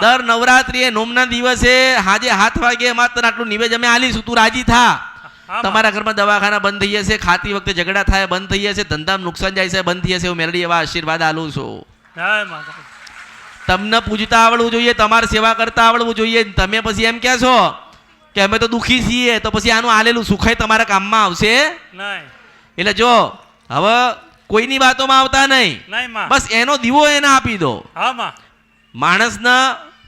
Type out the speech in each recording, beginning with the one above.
દર નવરાત્રીએ નોમના દિવસે હાજે 7 વાગે એમાં તને આટલું નિવેદ અમે આલીશું, તું રાજી થા. તમારા ઘરમાં દવાખાના બંધ થઈ જશે, ખાતી વખતે ઝઘડા થાય બંધ થઈ જશે, ધંધામાં નુકસાન જાય છે બંધ થઈ જશે. હું મેલડી એવા આશીર્વાદ આલું છું. તમને પૂજતા આવડવું જોઈએ, તમારે સેવા કરતા આવડવું જોઈએ. તમે પછી એમ કહે છો કે અમે તો દુઃખી છીએ, તો પછી આનું આલેલું સુખાઈ તમારા કામમાં આવશે નહીં. એટલે જો હવે કોઈની વાતોમાં આવતા નહીં, બસ એનો દીવો એને આપી દો. માણસને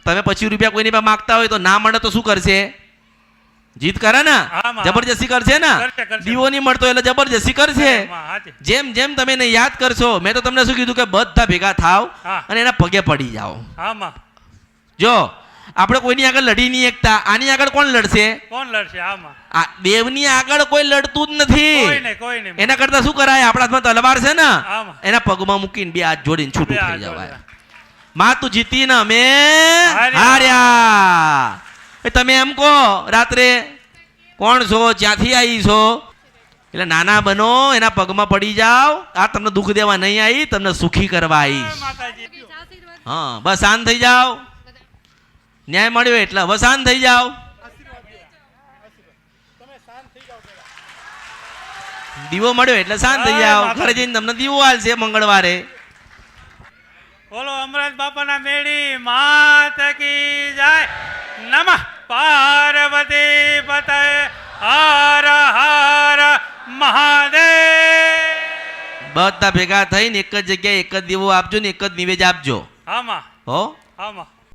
તમે 25 રૂપિયા કોઈની પાસે માગતા હોય તો ના મળે તો શું કરશે? જીત કરે ને, જબરજસ્તી કરશે ને. દીવો નહીં મળતો એટલે જબરજસ્તી કરશે. જેમ જેમ તમે એને યાદ કરશો, મેં તો તમને શું કીધું કે બધા ભેગા થાવ અને એના પગે પડી જાઓ. જો આપણે કોઈની આગળ લડી નહીં એકતા, આની આગળ કોણ લડશે? દેવની આગળ કોઈ લડતું જ નથી. એના કરતા શું કરાય? આપણા હાથમાં તલવાર છે ને, એના પગમાં મૂકીને 2 હાથ જોડીને છૂટું થઈ જવાય. માં તું જીતી ને અમે હાર્યા. તમે એમ કહો રાત્રે કોણ છો, ક્યાંથી આવી છો? એટલે નાના બનો, એના પગમાં પડી જાઓ. આ તમને દુઃખ દેવા નહીં આવી, તમને સુખી કરવા આવીશ. હા બસ શાંત થઈ જાઓ. ન્યાય મળ્યો એટલે હવે શાંત થઈ જાઓ. દીવો મળ્યો એટલે શાંત થઈ જાઓ. ઘરે જઈને તમને દીવો આલશે મંગળવારે. બોલો અમરાજ બાપાના મેળી માત કી જય. નમઃ પાર્વતી પતય હર હર મહાદેવ. બધા ભેગા થઈને એક જ જગ્યાએ એક જ દીવો આપજો ને એક જ નિવેદ આપજો. આમાં હો આમાં